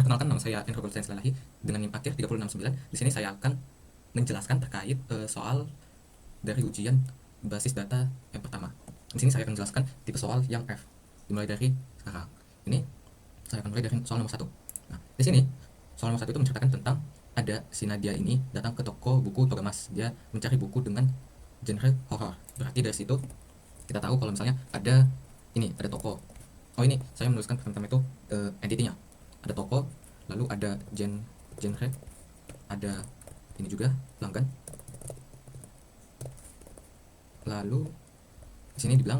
Perkenalkan, nama saya Endro Gulsen Selalahi dengan NIM akhir 369. Di sini saya akan menjelaskan terkait soal dari ujian basis data yang pertama. Di sini saya akan menjelaskan tipe soal yang F, dimulai dari sekarang. Ini saya akan mulai dari soal nomor 1. Nah, di sini soal nomor 1 itu menceritakan tentang ada si Nadia ini datang ke toko buku Togamas. Dia mencari buku dengan genre horror. Berarti dari situ kita tahu kalau misalnya ada toko. Oh, ini saya menuliskan pertama itu entity-nya. Ada toko, lalu ada genre, ada ini juga pelanggan. Lalu di sini dibilang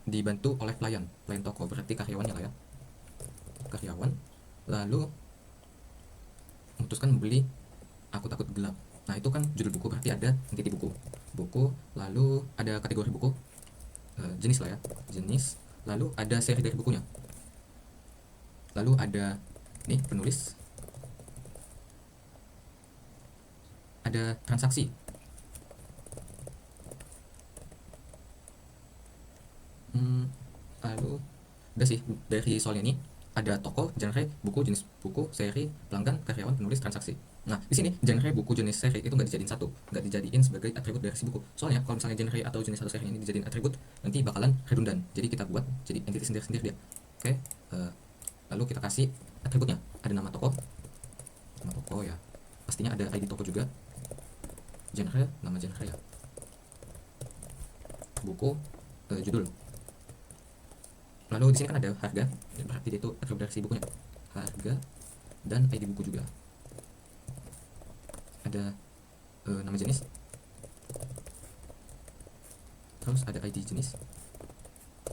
dibantu oleh pelayan toko, berarti karyawannya lah ya. Karyawan lalu memutuskan membeli Aku Takut Gelap. Nah, itu kan judul buku, berarti ada entity buku. Lalu ada kategori buku, jenis lah ya, jenis. Lalu ada seri dari bukunya. Lalu ada nih penulis, ada transaksi. Lalu udah sih dari soalnya ini ada toko, genre, buku, jenis buku, seri, pelanggan, karyawan, penulis, transaksi. Nah, di sini genre, buku, jenis, seri itu nggak dijadiin satu, nggak dijadiin sebagai atribut dari si buku. Soalnya kalau misalnya genre atau jenis atau seri ini dijadiin atribut, nanti bakalan redundan. Jadi kita buat jadi entity sendiri-sendiri dia. Oke, lalu kita kasih atributnya. Ada nama toko ya. Pastinya ada ID toko juga. Genre, nama genre ya. Buku, judul. Lalu di sini kan ada harga, berarti dia itu atribut dari si bukunya. Harga dan ID buku juga. Ada nama jenis, terus ada ID jenis,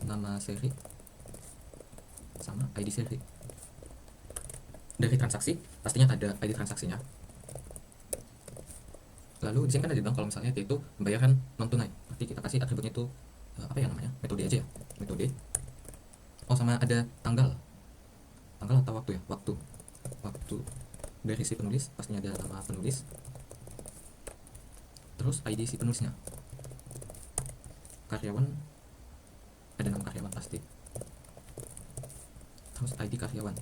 nama seri, sama ID seri. Dari transaksi pastinya ada ID transaksinya. Lalu di sini kan ada dibilang kalau misalnya dia itu pembayaran non tunai, berarti kita kasih atributnya itu apa ya namanya, metode aja ya, metode. Oh, sama ada tanggal atau waktu ya, waktu dari si penulis, pastinya ada nama penulis, terus ID si penulisnya. Karyawan, ada nama karyawan pasti, terus ID karyawan.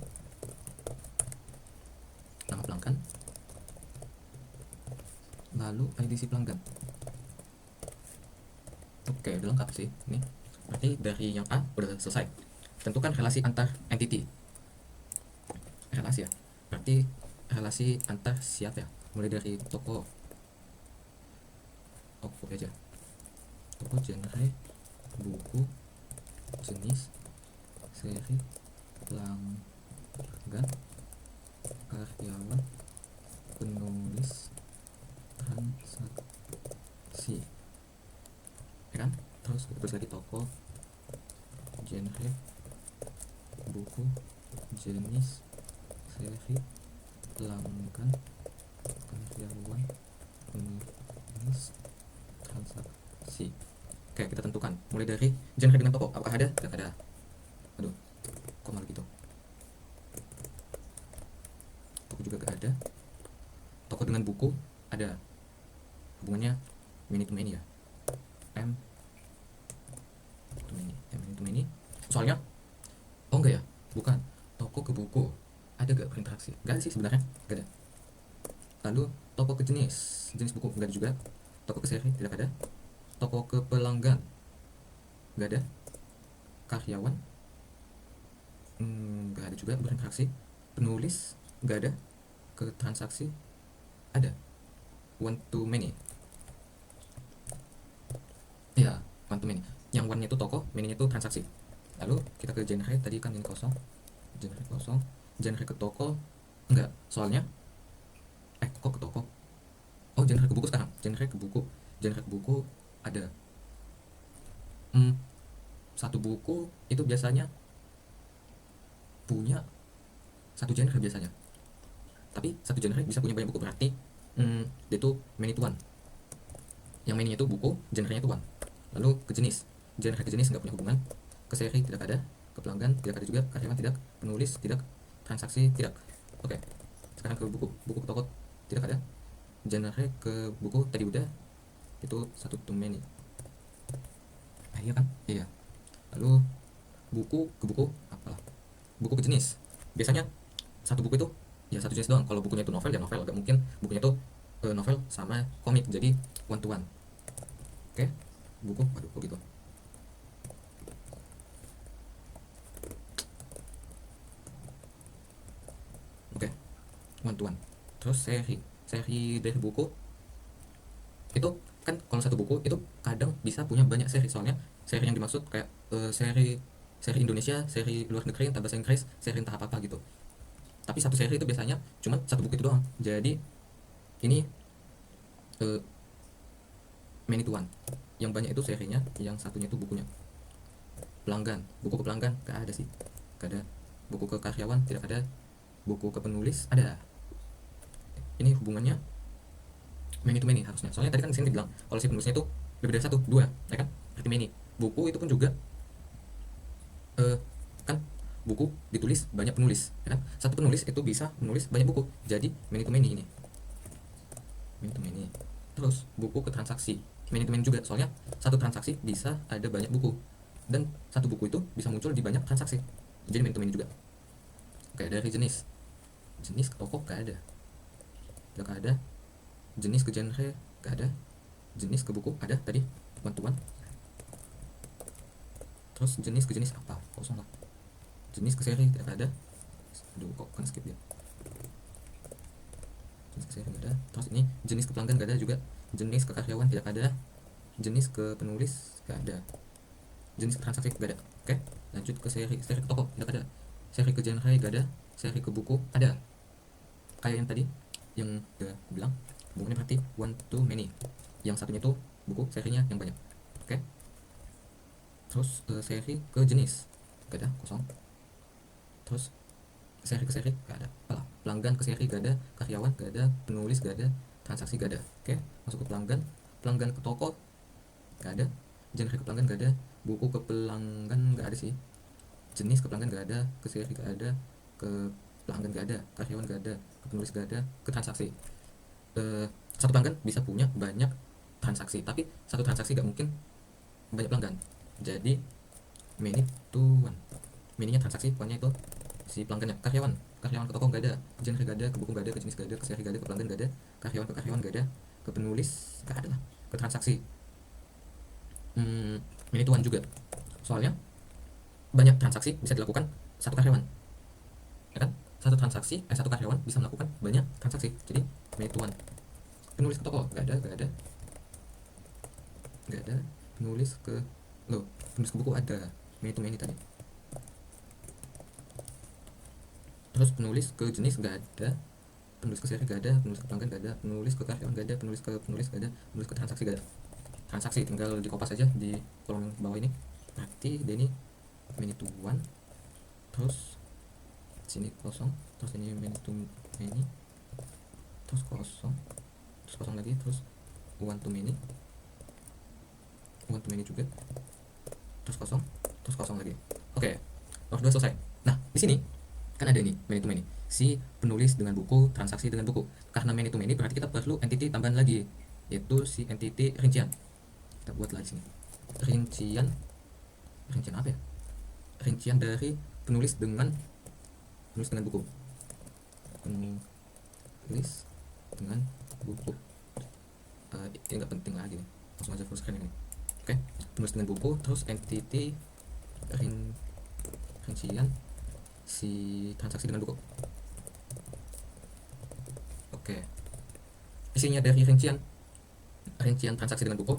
Nama pelanggan, lalu ID si pelanggan. Oke, udah lengkap sih ini. Berarti dari yang A udah selesai. Tentukan relasi antar entity. Relasi ya, berarti relasi antar siapa ya, mulai dari toko aja, toko, genre, buku, jenis, seri, pelanggan, karyawan, penulis, transaksi, ya kan? Terus terus lagi toko, genre, buku, jenis, seri, pelanggan, karyawan, penulis, transaksi. Oke, kita tentukan mulai dari genre dengan toko. Apakah ada? Tidak ada. Aduh, kok malah gitu. Toko juga gak ada. Toko dengan buku ada. Hubungannya many to many ya. M to many. Soalnya, oh enggak ya, bukan. Toko ke buku ada gak berinteraksi? Gak ada sih sebenarnya, gak ada. Lalu toko ke jenis buku gak ada juga. Toko ke seri tidak ada. Toko ke pelanggan gak ada. Karyawan gak ada juga berinteraksi. Penulis gak ada. Ke transaksi ada. One to many ya, one to many. Yang one nya itu toko, many nya itu transaksi. Lalu kita ke genre, tadi kan ini kosong. Genre ke toko enggak, soalnya kok ke toko. Oh, genre ke buku sekarang. Genre ke buku ada. Satu buku itu biasanya punya satu genre biasanya, tapi satu genre bisa punya banyak buku, berarti dia itu many to one. Yang many itu buku, genre-nya itu one. Lalu ke jenis, genre ke jenis nggak punya hubungan. Ke seri tidak ada. Ke pelanggan tidak ada juga. Karyawan tidak. Penulis tidak. Transaksi tidak. Oke, sekarang ke buku ke toko tidak ada. Genre ke buku tadi udah, itu satu to many. Iya kan, iya. Lalu buku ke buku apalah, buku ke jenis biasanya satu buku itu ya satu jenis doang. Kalau bukunya itu novel ya novel, gak mungkin bukunya itu novel sama komik, jadi one to one. Oke, buku, waduh kok gitu. Oke, one to one. Terus seri dari buku itu kan, kalau satu buku itu kadang bisa punya banyak seri. Soalnya seri yang dimaksud kayak seri Indonesia, seri luar negeri entah bahasa Inggris, seri entah apa apa gitu. Tapi satu seri itu biasanya cuma satu buku itu doang. Jadi ini many to one. Yang banyak itu serinya, yang satunya itu bukunya. Pelanggan, buku ke pelanggan gak ada sih, gak ada. Buku ke karyawan tidak ada. Buku ke penulis ada. Ini hubungannya many to many harusnya. Soalnya tadi kan di sini dibilang kalau si penulisnya itu lebih dari satu, dua, ya kan? Berarti many. Buku itu pun juga kan buku ditulis banyak penulis, ya kan? Satu penulis itu bisa menulis banyak buku. Jadi many to many ini. Many to many. Terus buku ke transaksi, many to many juga. Soalnya satu transaksi bisa ada banyak buku, dan satu buku itu bisa muncul di banyak transaksi. Jadi many to many juga. Kayak dari jenis ke toko gak ada. Gak ada. Jenis ke genre gak ada. Jenis ke buku ada tadi, one to one. Terus jenis ke jenis apa, kosong lah. Jenis ke seri tidak ada. Aduh kok kan skip ya. Jenis ke seri gak ada. Terus ini jenis ke pelanggan gak ada juga. Jenis ke karyawan tidak ada. Jenis ke penulis gak ada. Jenis ke transaksi gak ada. Oke, lanjut ke seri ke toko tidak ada. Seri ke genre gak ada. Seri ke buku ada. Kayak yang tadi yang udah bilang, bukunya berarti one to many. Yang satunya tuh buku, serinya yang banyak. Oke. Terus seri ke jenis gak ada, kosong. Terus seri ke seri gak ada. Alah, pelanggan ke seri gak ada. Karyawan gak ada. Penulis gak ada. Transaksi gak ada. Oke, masuk ke pelanggan. Pelanggan ke toko gak ada. Genre ke pelanggan gak ada. Buku ke pelanggan gak ada sih. Jenis ke pelanggan gak ada. Ke seri gak ada. Ke pelanggan gak ada. Karyawan gak ada. Ke penulis gak ada. Ke transaksi, satu pelanggan bisa punya banyak transaksi, tapi satu transaksi gak mungkin banyak pelanggan. Jadi many to one. Mininya transaksi, one-nya itu si pelanggannya. Karyawan ke toko gak ada. Genre gak ada. Ke buku gak ada. Ke jenis gak ada. Ke seri gak ada. Ke pelanggan gak ada. Karyawan gak ada. Ke penulis gak ada lah. Ke transaksi many to one juga. Soalnya banyak transaksi bisa dilakukan satu karyawan, ya kan? Satu karyawan bisa melakukan banyak transaksi. Jadi many to one. Penulis ke toko gak ada. Penulis ke penulis ke buku ada. Many to many tadi. Terus penulis ke jenis gak ada. Penulis ke seri gak ada. Penulis ke pelanggan gak ada. Penulis ke karyawan gak ada. Penulis ke penulis gak ada. Penulis ke transaksi gak ada. Transaksi tinggal dikopas aja di kolom bawah ini. Berarti dia ini many to one. Terus sini kosong. Terus ini many to many. Terus kosong. Terus kosong lagi. Terus one to many. One to many juga. Terus kosong. Terus kosong lagi. Oke, nomor 2 selesai. Nah, di sini kan ada ini many to many. Si penulis dengan buku, transaksi dengan buku. Karena many to many berarti kita perlu entity tambahan lagi, yaitu si entity rincian. Kita buat lagi sini. Rincian apa ya? Rincian dari penulis dengan buku. Penulis dengan buku. Ini nggak penting lagi nih. Langsung aja full screen ini. Oke, penulis dengan buku, terus entity rincian si transaksi dengan buku. Oke, isinya dari rincian transaksi dengan buku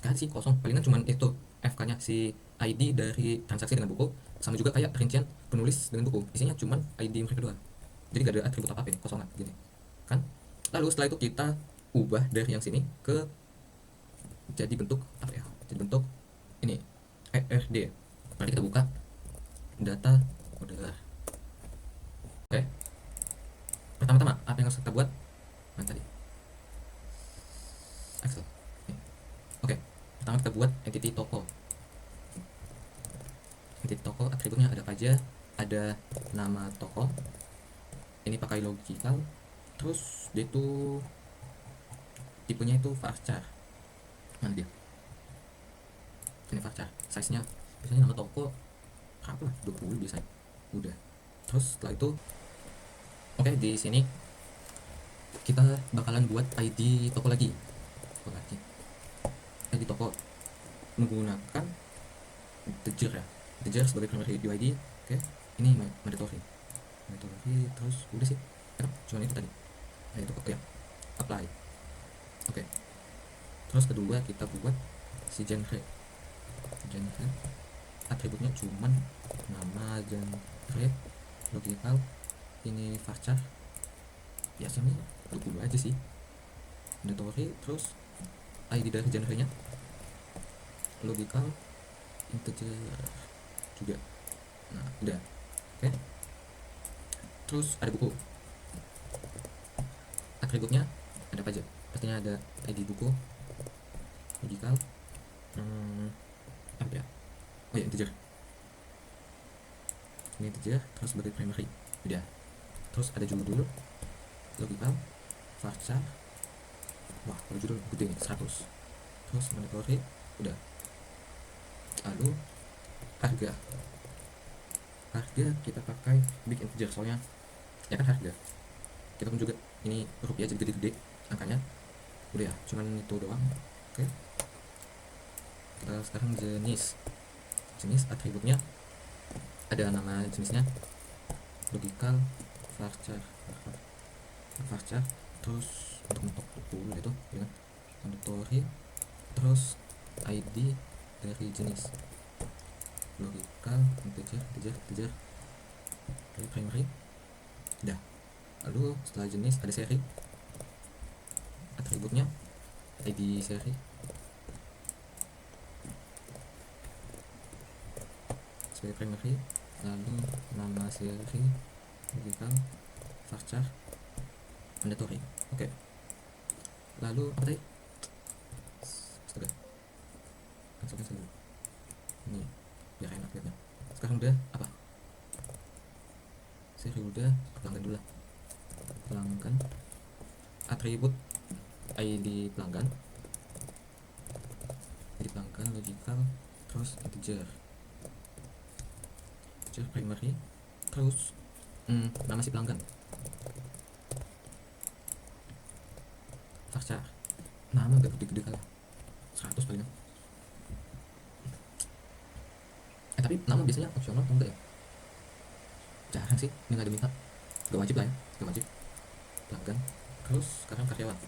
kan sih kosong, palingan cuman itu FK nya si ID dari transaksi dengan buku, sama juga kayak rincian penulis dengan buku, isinya cuman ID mereka doang. Jadi gak ada atribut apa-apa, kosongan gini kan. Lalu setelah itu kita ubah dari yang sini ke jadi bentuk apa ya, jadi bentuk ini ERD. Nanti kita buka data modeler. Oke, pertama-tama apa yang harus kita buat? Nah, tadi Excel. Oke, pertama kita buat entity toko. Entity toko atributnya ada apa aja? Ada nama toko, ini pakai logical. Terus dia itu tipenya itu varchar. Mana dia? Ini varchar. Size nya biasanya nama toko berapa lah, 20 biasanya. Udah. Terus setelah itu Oke, di sini kita bakalan buat ID toko lagi. ID toko menggunakan integer ya. Integer sebagai primary UID. Oke, ini mandatory. Terus udah sih. Cuma itu tadi. Nah, itu oke ya. Apply. Oke. Terus kedua kita buat si genre. Atributnya cuman nama, genre, logical, ini varchar. Biasanya 20 aja sih. Mandatory, terus ID dari genre-nya, logical, integer juga. Nah, udah. Oke. Terus ada buku. Atributnya ada apa aja? Pastinya ada ID buku, logical, apa ya? Oh ya, integer. Ini integer, terus sebagai primary. Udah. Terus ada judul, logical, varchar. Wah, kalau judul gede nih, 100. Terus mandatory, udah. Lalu harga kita pakai big integer, soalnya ya kan harga kita pun juga ini rupiah jadi gede-gede angkanya. Udah ya, cuman itu doang. Oke, kita sekarang jenis atributnya ada nama jenisnya, logical, varchar, terus untuk dulu itu ya, mandatory, terus ID dari jenis, logical, integer, primary. Udah. Lalu setelah jenis ada seri, atributnya ID seri sebagai primary, lalu nama seri, logical, varchar, mandatory. Oke. Lalu apa tadi? Astaga, cancel dulu ini biar enak lihatnya. Sekarang udah apa? Seri udah, pelanggan dulu lah. Pelanggan, atribut ID pelanggan, logical, terus integer primary, terus nama si pelanggan, varchar, nama gak gede-gede kalah 100 paling. Tapi nama biasanya opsional atau enggak ya? Jarang sih, ini gak diminta, gak wajib lah ya, gak wajib. Pelanggan, terus sekarang karyawan.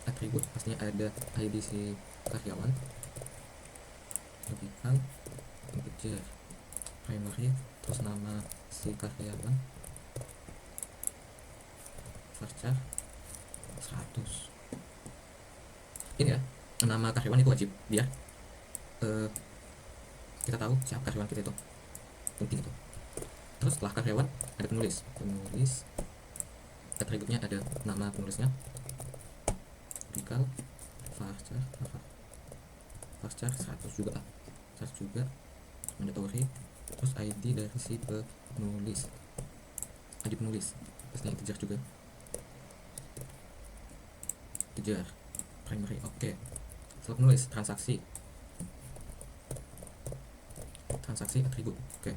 Atribut pastinya ada ID si karyawan, logical, integer, primary, terus nama si karyawan, varchar, 100. Ini ya, nama karyawan itu wajib biar kita tahu siapa karyawan kita, itu penting itu. Terus setelah karyawan ada penulis, atributnya ada nama penulisnya, logical, varchar 100 juga, mandatory, terus ID dari si penulis, pastinya integer juga, integer primary. Oke. Setelah penulis, transaksi atribut. Oke,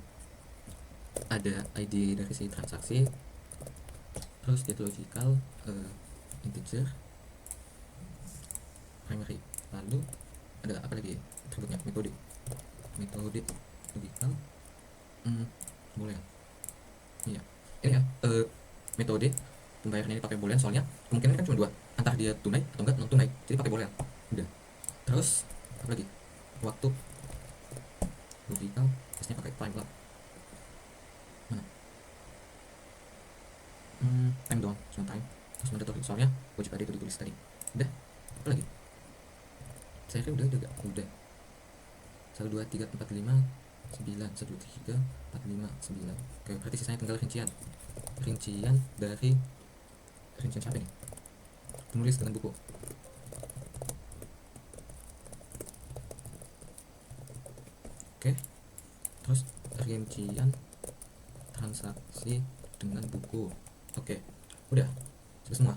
ada ID dari si transaksi, terus dia logical, integer, primary. Lalu ada apa lagi atributnya? Metode logical, boleh ya? Iya, ini ya, metode pembayarannya ini pakai boolean, soalnya kemungkinan kan cuma dua, antara dia tunai atau enggak non tunai, jadi pakai boolean. Udah. Terus apa lagi? Waktu, logical, biasanya pakai time lah. Mana? Time doang, cuma time. Terus mandatory, soalnya wajib ada itu ditulis tadi. Udah. Apa lagi? Saya udah. 1 2 3 4 5 9 1 2 3 4 5 9. Oke, berarti sisanya tinggal rincian dari siapa ini? Penulis dengan buku. Oke. Terus rincian transaksi dengan buku. Oke, udah sudah semua.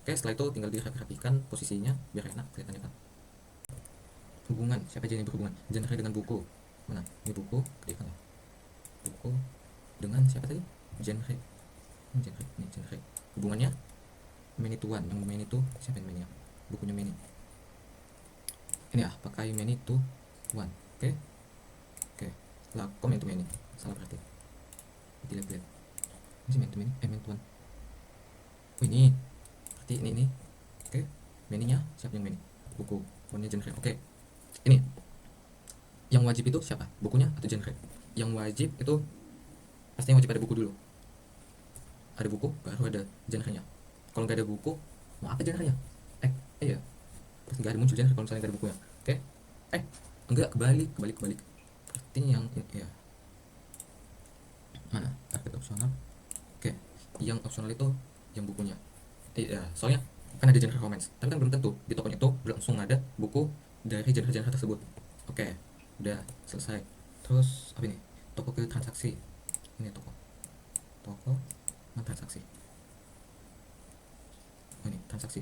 Oke, setelah itu tinggal dirapikan posisinya biar enak kelihatannya kan. Hubungan, siapa aja yang berhubungan? Genre dengan buku. Mana? Ini buku, klik kan ya. Buku dengan siapa tadi? genre ini genre hubungannya many to one. Yang many itu siapa yang many ya? Bukunya many ini ya, pakai many to one. Oke lah, kok many to many salah berarti, dilihat ini sih many to many, many to one. Oh ini berarti ini oke. Many-nya siapa yang many? Buku. One-nya genre. Oke, ini yang wajib itu siapa, bukunya atau genre? Yang wajib itu pastinya wajib ada buku dulu, ada buku baru ada genre-nya. Kalau nggak ada buku mau apa genre-nya? Iya, pasti nggak ada muncul genre kalau misalnya nggak ada bukunya. Oke, enggak, kebalik. Berarti yang ya mana target opsional. Oke, yang opsional itu yang bukunya. Iya, soalnya kan ada genre romance, tapi kan belum tentu di tokonya itu langsung ada buku dari genre-genre tersebut. Oke, udah selesai. Terus apa ini? Toko ke transaksi. Ini toko transaksi. Oh, ini transaksi.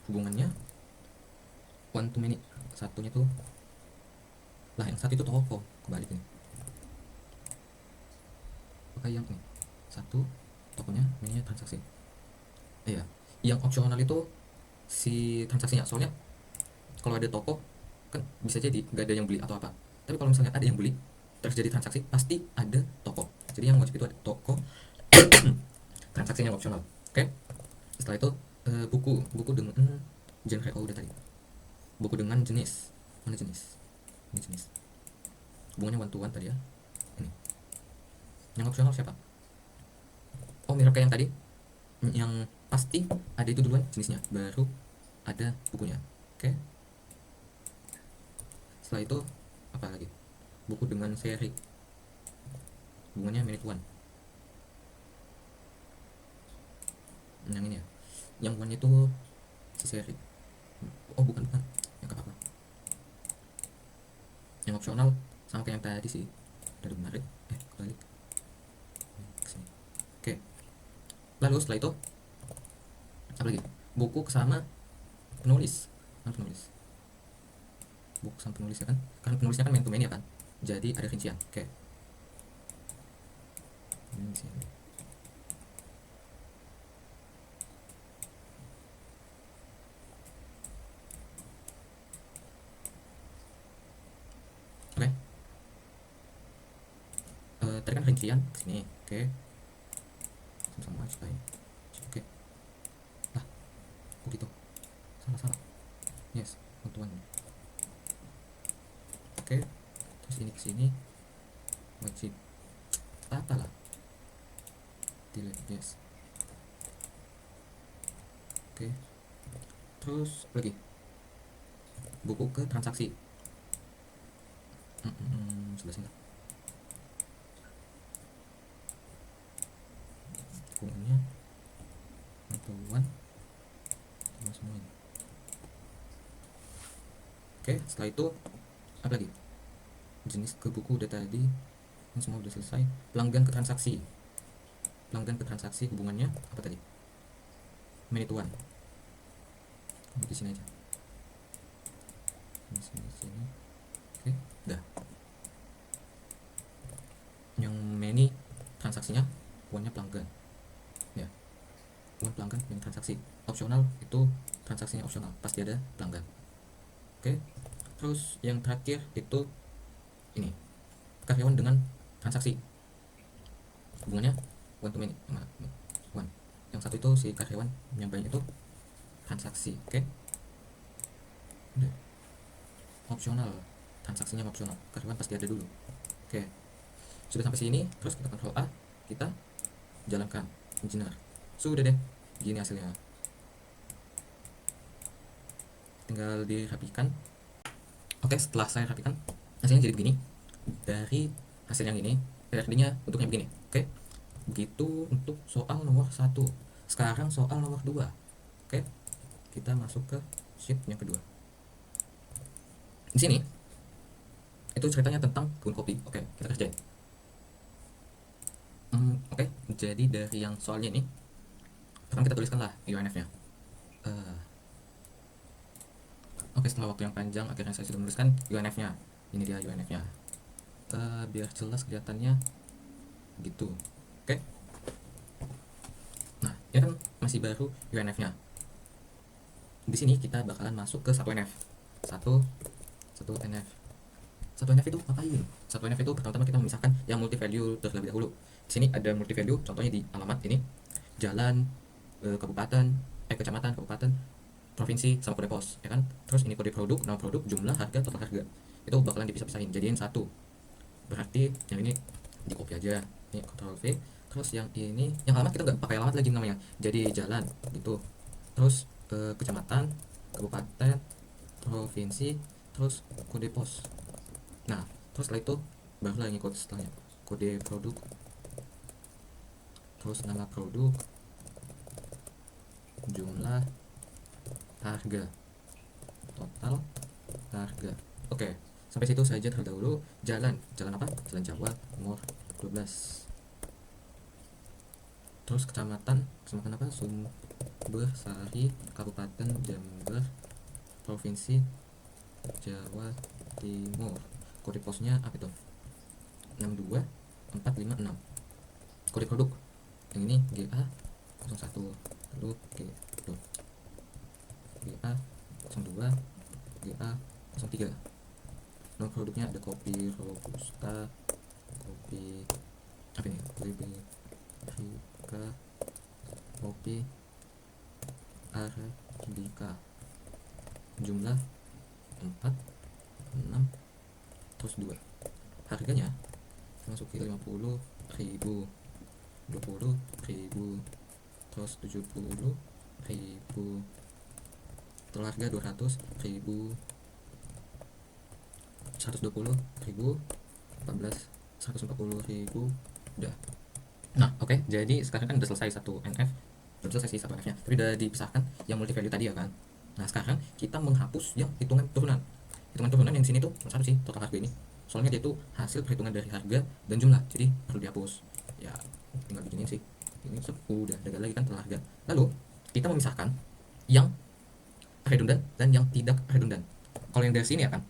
Hubungannya one to many. Satunya tuh lah, yang satu itu toko, kebalik ini. Pakai yang ini. Satu tokonya, mininya transaksi. Iya, yang opsional itu si transaksinya. Soalnya kalau ada toko kan bisa jadi nggak ada yang beli atau apa. Tapi kalau misalnya ada yang beli terus jadi transaksi, pasti ada toko. Jadi yang wajib itu ada toko, transaksinya opsional. Oke. Setelah itu buku dengan genre. Oh udah tadi. Buku dengan jenis. Mana jenis? Ini jenis. Hubungannya one to one tadi ya. Ini. Yang opsional siapa? Oh mirip kayak yang tadi. Yang pasti ada itu duluan jenisnya, baru ada bukunya. Oke. Setelah itu apa lagi? Buku dengan seri. Hubungannya minute one. Yang ini ya. Yang one itu seri. Oh bukan. Yang apa? Yang opsional sama kayak yang tadi sih. Dari menarik. Kebalik. Kesini. Oke. Lalu setelah itu apa lagi? Buku sama penulis. Penulis. Buku sama penulisnya kan? Karena penulisnya kan main to main ya kan? Jadi ada rincian. Oke. Ini sini. Oke. Tadi kan rincian sini. Oke. Sama aja kayak. Oke. Lah, kok gitu? Salah. Yes, bantuan. Oke. Terus ini kesini wajib tata lah. Delete, yes. Oke. Terus lagi buku ke transaksi. Sebelah sini. Hubungannya bantuan sama semua ini. Oke, setelah itu apa lagi? Jenis ke buku udah tadi. Ini semua udah selesai. Pelanggan ke transaksi. Hubungannya apa tadi? Many to one. Di sini aja. Di sini. Oke, udah. Yang many transaksinya, one-nya pelanggan. Ya. One pelanggan, many transaksi. Opsional itu transaksinya opsional, pasti ada pelanggan. Oke. Terus yang terakhir itu ini. Karyawan dengan transaksi. Hubungannya one to many. One. Yang satu itu si karyawan, yang banyak itu transaksi. Oke. Udah. Opsional, transaksinya opsional, karyawan pasti ada dulu. Oke, sudah sampai sini. Terus kita Ctrl A, kita jalankan engineer. Sudah deh, gini hasilnya, tinggal dirapikan. Oke, setelah saya rapikan hasilnya jadi begini. Dari hasil yang ini PRD-nya bentuknya begini. Oke, begitu untuk soal nomor 1. Sekarang soal nomor 2. Oke, kita masuk ke sheet yang kedua. Di sini itu ceritanya tentang kebun kopi. Oke, kita kerjain. Oke, jadi dari yang soalnya ini, pertama kita tuliskanlah UNF-nya. Oke, setelah waktu yang panjang akhirnya saya sudah menuliskan UNF-nya. Ini dia UNF-nya. Biar jelas kelihatannya gitu. Oke. Nah, ini kan masih baru UNF-nya. Di sini kita bakalan masuk ke 1NF. 1NF. 1NF itu ngapain? 1NF itu pertama-tama kita memisahkan yang multi value terlebih dahulu. Di sini ada multi value, contohnya di alamat ini jalan, kabupaten, kecamatan, kabupaten, provinsi, sama kode pos, ya kan? Terus ini kode produk, nama produk, jumlah, harga, total harga. Itu bakalan dipisah-pisahin, jadiin satu. Berarti yang ini di copy aja. Ini Ctrl V. Terus yang ini, yang alamat kita nggak pakai alamat lagi namanya. Jadi jalan gitu. Terus kecamatan, kabupaten, provinsi, terus kode pos. Nah, terus setelah itu barulah ngikut setelahnya kode produk, terus nama produk, jumlah, harga, total harga. Oke, sampai situ saja terlebih dahulu. Jalan apa? Jalan Jawa nomor 12. Terus kecamatan apa? Sumber Sari, Kabupaten Jember, Provinsi Jawa Timur. Kode posnya apa itu? 62456. Kode produk yang ini GA 01, lalu GA 02, GA 03. Nama produknya ada kopi robusta, kopi apa ini? Kopi arabica. Jumlah 4, 6, terus 2. Harganya masuki 50.000, 20.000, terus 70.000, total harga 200.000, 120.000, 140.000, udah. Nah, oke, jadi sekarang kan udah selesai 1NF, udah selesai sih 1NF nya, tapi udah dipisahkan yang multi value tadi ya kan. Nah, sekarang kita menghapus yang hitungan turunan yang sini tuh satu sih, total harga ini, soalnya dia tuh hasil perhitungan dari harga dan jumlah, jadi perlu dihapus ya. Tinggal begini sih, ini udah gagal lagi kan total harga. Lalu kita memisahkan yang redundan dan yang tidak redundan. Kalau yang dari sini ya kan,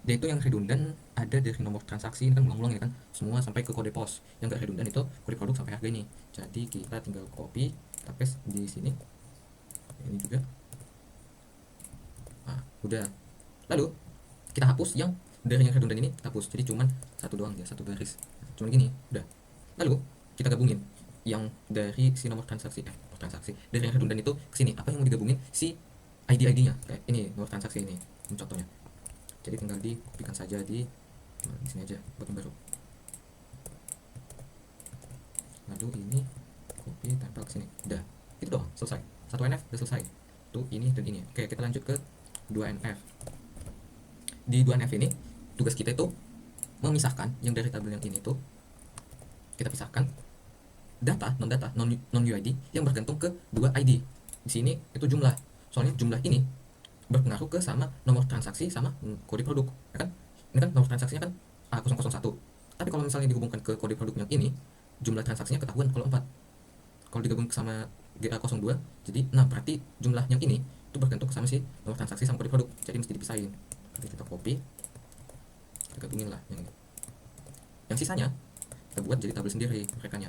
dia itu yang redundan ada dari nomor transaksi, ini kan ulang-ulang ya kan, semua sampai ke kode pos. Yang gak redundan itu kode produk sampai harga ini. Jadi kita tinggal copy, kita paste di sini, ini juga. Nah, udah. Lalu kita hapus yang dari yang redundan ini, kita hapus, jadi cuman satu doang ya, satu garis, cuman gini, udah. Lalu kita gabungin yang dari si nomor transaksi, dari yang redundan itu ke sini. Apa yang mau digabungin? Si ID-nya, kayak ini nomor transaksi ini contohnya. Jadi tinggal dikopikan saja di sini aja buat yang baru. Lalu ini copy, tempel ke sini. Udah. Itu doang, selesai. 1NF udah selesai. Tuh ini dan ini. Oke, kita lanjut ke 2NF. Di 2NF ini tugas kita itu memisahkan yang dari tabel yang ini tuh, kita pisahkan data, non UID yang bergantung ke dua ID. Di sini itu jumlah. Soalnya jumlah ini berpengaruh ke sama nomor transaksi sama kode produk, ya kan? Ini kan nomor transaksinya kan A001. Tapi kalau misalnya dihubungkan ke kode produk yang ini, jumlah transaksinya ketahuan kalau 4. Kalau digabung sama GA02 jadi 6, berarti jumlah yang ini itu bergantung sama si nomor transaksi sama kode produk. Jadi mesti dipisahin. Nanti kita copy, kita gabungin lah yang ini. Yang sisanya kita buat jadi tabel sendiri merekanya.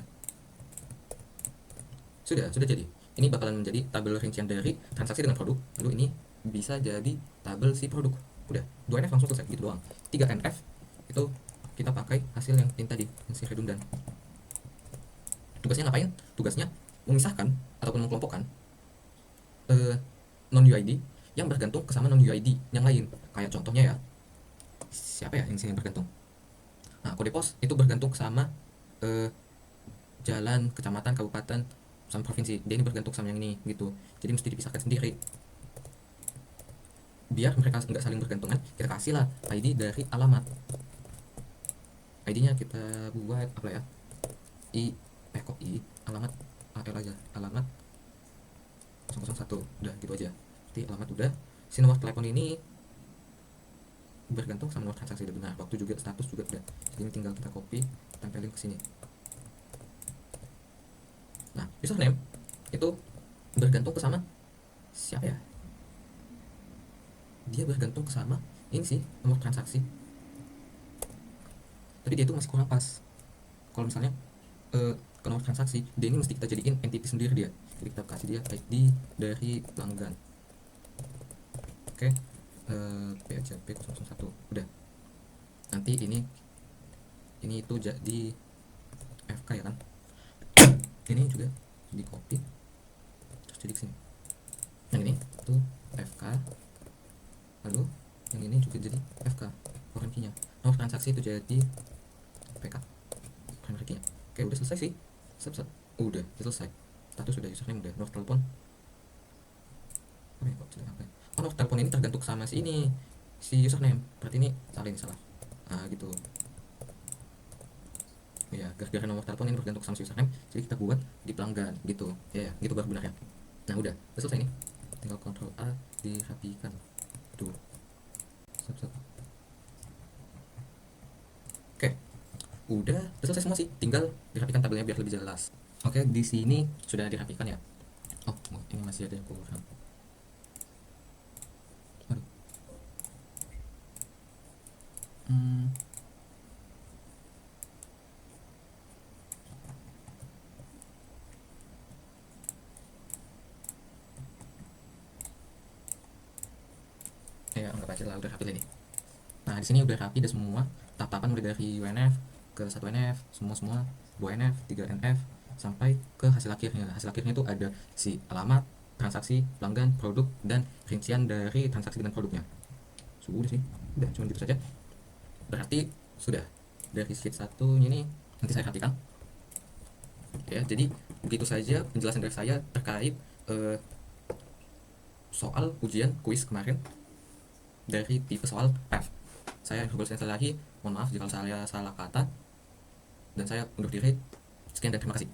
Sudah jadi. Ini bakalan menjadi tabel rincian dari transaksi dengan produk. Lalu ini bisa jadi tabel si produk. Udah, 2NF langsung selesai gitu doang. 3NF itu kita pakai hasil yang ini tadi, yang si redundan. Tugasnya ngapain? Tugasnya memisahkan ataupun mengelompokkan non UID yang bergantung ke sama non UID yang lain. Kayak contohnya ya, siapa ya yang sini bergantung? Nah, kode pos itu bergantung sama jalan, kecamatan, kabupaten, sama provinsi. Dia ini bergantung sama yang ini gitu. Jadi mesti dipisahkan sendiri. Biar mereka nggak saling bergantungan, kita kasih lah ID dari alamat. ID-nya kita buat apa ya? Alamat AL aja, alamat 001. Udah gitu aja. Jadi alamat udah. Si nomor telepon ini bergantung sama nomor transaksi udah benar. Waktu juga, status juga udah. Jadi ini tinggal kita copy, tempelin ke sini. Nah, username itu bergantung ke sama siapa ya? Dia bergantung ke sama ini sih, nomor transaksi. Tapi dia itu masih kurang pas. Kalau misalnya ke nomor transaksi, D ini mesti kita jadiin entity sendiri dia. Jadi kita kasih dia ID dari pelanggan. Oke, P aja, P001. Udah. Nanti ini itu jadi FK ya kan. Ini juga di copy terus jadi sini. Yang ini tuh FK. Lalu yang ini juga jadi FK foreign key-nya. Nomor transaksi itu jadi PK primary key-nya. Oke, udah selesai sih. Udah selesai. Status sudah, username udah, nomor telepon. Oh, nomor telepon ini tergantung sama si ini, si username. Berarti ini salah. Gitu. Ya, gara-gara nomor telepon ini bergantung sama si username, jadi kita buat di pelanggan gitu. Ya, gitu baru benar ya. Nah, udah selesai nih. Tinggal Ctrl A dirapikan. Tuh. Oke, udah selesai semua sih, tinggal dirapikan tabelnya biar lebih jelas. Oke, di sini sudah dirapikan ya. Oh, ini masih ada yang kurang. Aduh. Ya, anggap aja lah udah rapi ini. Nah, di sini udah rapi, udah semua tahapan mulai dari UNF ke 1 NF, semua 2 NF, 3 NF sampai ke hasil akhirnya. Hasil akhirnya itu ada si alamat, transaksi, pelanggan, produk, dan rincian dari transaksi dengan produknya. Sudah sih, udah cuma gitu saja. Berarti sudah dari sheet 1 ini nanti saya rapikan. Ya, jadi begitu saja penjelasan dari saya terkait soal ujian kuis kemarin dari tipe soal F. Saya lagi, mohon maaf jika saya salah kata, dan saya undur diri. Sekian dan terima kasih.